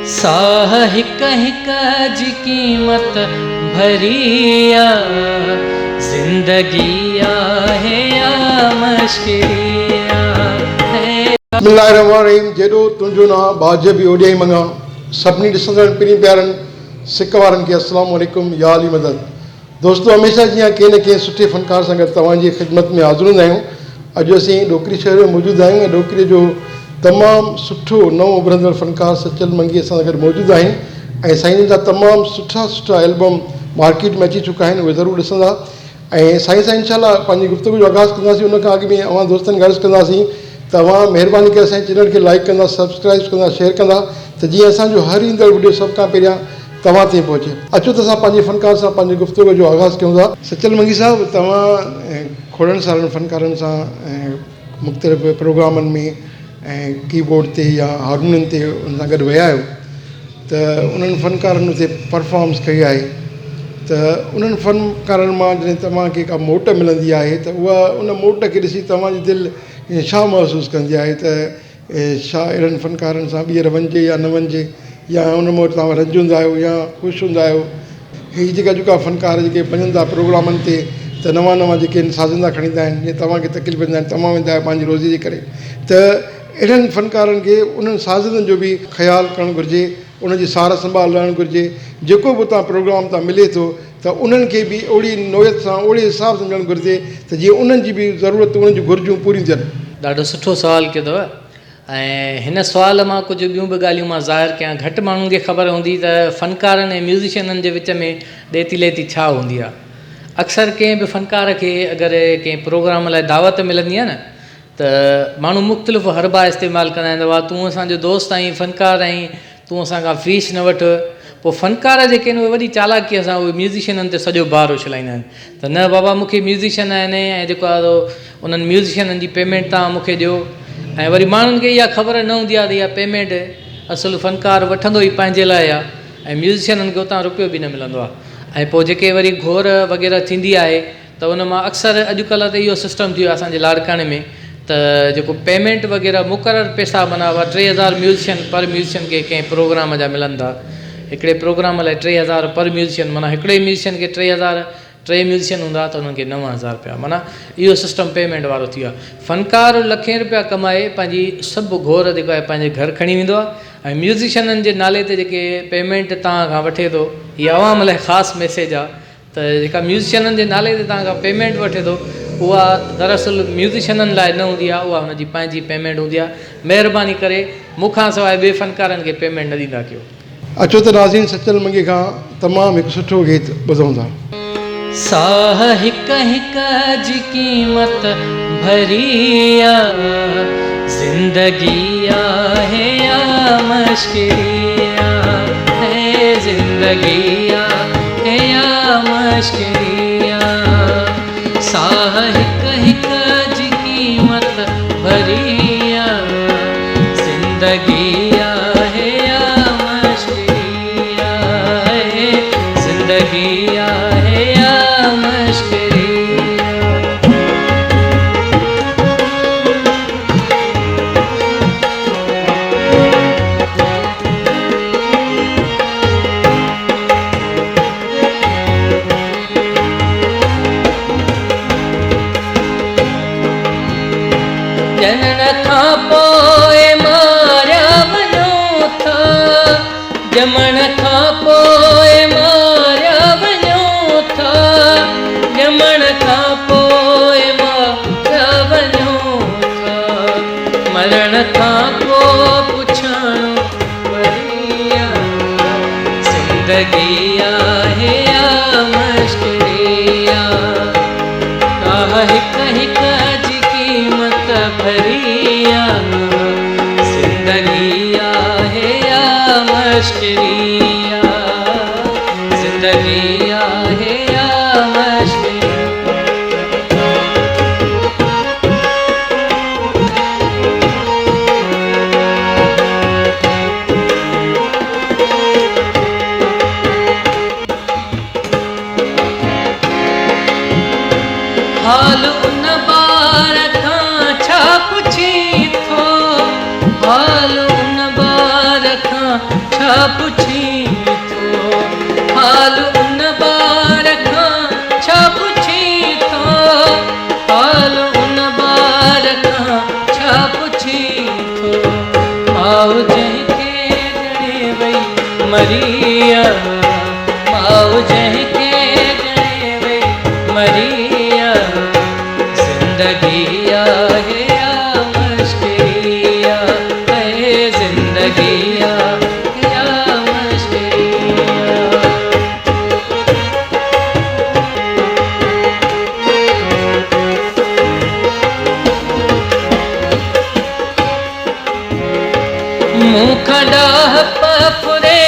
साह हिक हिक जी कीमत भरिया जिंदगी आहे या मश्किरिया है। बिस्मिल्लाहिर्रहमानिर्रहीम। जेॾो तुंहिंजो नाम बाज बि ओॾे ई मङा। सभिनी ॾिसंदड़ पिणी प्यारनि सिक वारनि खे अस्सलाम वालेकुम या अली मदद। दोस्तो, हमेशह जीअं कंहिं न कंहिं सुठे फ़नकार सां गॾु तव्हांजी ख़िदमत में हाज़िर हूंदा आहियूं। अॼु असीं ॾोकरी शहर में मौजूदु आहियूं ऐं ॾोकरीअ जो तमामु सुठो नओं उभरंदड़ फ़नकार सचल मंगी असां सां गॾु मौजूदु आहिनि ऐं साईं जा तमामु सुठा एल्बम मार्केट में अची चुका आहिनि, उहे ज़रूरु ॾिसंदा। ऐं साईं सां इंशाअल्लाह पंहिंजी गुफ़्तगू जो आगाज़ कंदासीं। उन खां अॻु में अवां दोस्तनि खे अर्ज़ु कंदासीं तव्हां महिरबानी करे असांजे चैनल खे लाइक कंदा, सब्सक्राइब कंदा, शेयर कंदा त जीअं असांजो हर ईंदड़ वीडियो सभ खां पहिरियां तव्हां ताईं पहुचे। अचो त असां पंहिंजे फ़नकार सां पंहिंजी गुफ़्तगू जो आगाज़ कयूं था। सचल मंगी साहिबु, तव्हां खोड़नि सारनि फ़नकारनि सां मुख़्तलिफ़ प्रोग्रामनि में ऐं कीबोर्ड ते या हारमोनियम ते उन सां गॾु विया आहियो त उन्हनि फ़नकारनि उते परफॉर्मेंस कई आहे त उन्हनि फ़नकारनि मां जॾहिं तव्हांखे का मोट मिलंदी आहे त उहा उन मोट खे ॾिसी तव्हांजी दिलि छा महसूसु कंदी आहे त छा अहिड़नि फ़नकारनि सां ॿीहर वञिजे या न वञिजे, या उन में तव्हां रंजंदा आहियो या ख़ुशि हूंदा आहियो। हीअ जेका फ़नकार जेके वञनि था प्रोग्रामनि ते त नवां जेके साज़ंदा खणी ईंदा आहिनि, जीअं तव्हांखे तकलीफ़ ईंदा आहिनि, तव्हां वेंदा आहियो पंहिंजी रोज़ी जे करे, त अहिड़नि फ़नकारनि खे उन्हनि साज़ंदनि जो बि ख़्यालु करणु घुरिजे, उनजी सार संभाल लहणु घुरिजे। जेको बि उतां प्रोग्राम तां मिले थो त उन्हनि खे बि ओड़ी नोयत सां ओड़े हिसाब सां मिलणु घुरिजे त जीअं उन्हनि जी बि ज़रूरत, उन्हनि जूं घुरिजूं पूरियूं थियनि। ॾाढो सुठो सुवालु कयो अथव ऐं हिन सुवाल मां कुझु ॿियूं बि ॻाल्हियूं मां ज़ाहिर कयां। घटि माण्हुनि खे ख़बर हूंदी त फ़नकारनि ऐं म्यूज़िशियननि जे विच में ॾेती लेती छा हूंदी आहे। अक्सर कंहिं बि फ़नकार खे अगरि कंहिं प्रोग्राम लाइ दावत मिलंदी आहे न त माण्हू मुख़्तलिफ़ हरबा इस्तेमालु कंदा आहिनि। वाह, तूं असांजो दोस्त आहीं, फ़नकार आहीं, तूं असां खां फ़ीस न वठि। पोइ फ़नकार जेके आहिनि उहे वॾी चालाकीअ सां उहे म्यूज़िशियननि ते सॼो भार उछलाईंदा आहिनि त न बाबा, मूंखे म्यूज़िशियन आहिनि ऐं जेको आहे उन्हनि म्यूज़िशियननि जी पेमेंट तव्हां मूंखे ॾियो। ऐं वरी माण्हुनि खे इहा ख़बर न हूंदी आहे त इहा पेमेंट असुलु फ़नकार वठंदो ई पंहिंजे लाइ आहे ऐं म्यूज़िशियननि खे उतां रुपयो बि न मिलंदो आहे। ऐं पोइ जेके वरी घोर वग़ैरह थींदी आहे त उन मां अक्सर अॼुकल्ह त इहो सिस्टम थी वियो आहे असांजे लाड़काणे में त जेको पेमेंट वग़ैरह मुक़ररु पैसा माना 3000 म्यूज़िशियन पर म्यूज़िशियन खे कंहिं प्रोग्राम जा मिलनि था। हिकिड़े प्रोग्राम लाइ 3000 पर म्यूज़िशियन, माना हिकिड़े म्यूज़िशियन खे 3000, 3 म्यूज़िशियन हूंदा त उन्हनि खे 9000 रुपया, माना इहो सिस्टम पेमेंट वारो थी वियो आहे। फ़नकार लखें रुपया कमाए पंहिंजी सभु घोर जेको आहे पंहिंजे घर खणी वेंदो आहे ऐं म्यूज़िशियननि जे नाले ते जेके पेमेंट तव्हां खां वठे थो, इहा अवाम लाइ ख़ासि मैसेज आहे त जेका म्यूज़िशियननि जे नाले ते तव्हां खां पेमेंट वठे थो उहा दरअसल म्यूज़िशियननि लाइ न हूंदी आहे, उहा हुनजी पंहिंजी पेमेंट हूंदी आहे। महिरबानी करे मूंखां सवाइ ॿिए फ़नकारनि खे पेमेंट न ॾींदा कयो। अचो त नाज़रीन, सचल मंगी खां तमामु हिकु सुठो गीत ॿुधूं था। साह हिक हिक जी कीमत भरिया जिंदगी आहे या मश्किरिया है, जिंदगी आहे या मश्किरिया। साह हिक हिक जी कीमत भरिया जिंदगी आहे या मश्किरिया है, जिंदगी आहे या मश्किरिया। जनन खां पोइ मारिया वञो था, ॼमण खां पोइ मारिया वञो था, ॼमण खां पोइ मारिया वञो था, मरण खां पोइ पुछणो पड़िया ज़िंदगी आहे या मश्किरिया। साह हिक हिक जी कीमत भरिया जिंदगी आहे या मश्किरिया, जिंदगी आहे या मश्किरिया। हाल उन बार खां छा पुछी थो, हाल उन बार खां छा पुछी थो, हाल उन ॿार खां छा पुछी थो, हाल उन ॿार खां छा पुछी थो, माउ जंहिंखे ॼणे वई मरिया, माउ जंहिंखे ॼणे वई मरिया, ज़िंदगी आहे या मुश्किल आहे, ज़िंदगी आहे या मुश्किल। मूंखां ॾाह पफुरे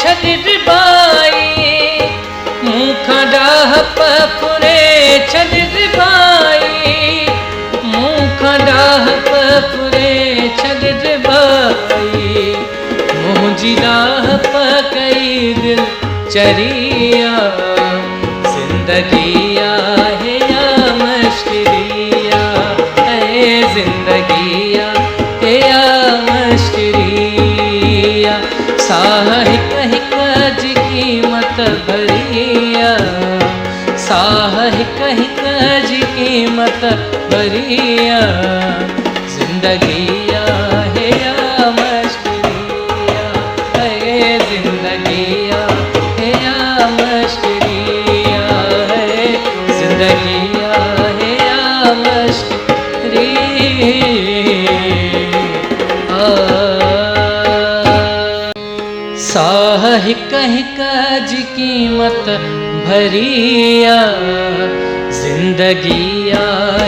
छॾि ॾिबाई, मूंखां ॾाह पफुरे छॾि ॾिबाई, मूंखां ॾाह पफुरे छॾि ॾिबाई, मुंहिंजी ॾाह पकई दिलि चरिया, ज़िंदगी आहे या मुश्किल आहे, ज़िंदगी आहे या मुश्किल, साह हिक हिक जी क़ीमत भरिया, साह हिक हिक जी क़ीमत भरिया, ज़िंदगी आहे या मुश्किल आहे, ज़िंदगी आहे या मुश्किल आहे, ज़िंदगी आहे या मुश्किल साह हिक हिक जी क़ीमत भरिया, ज़िंदगी आहे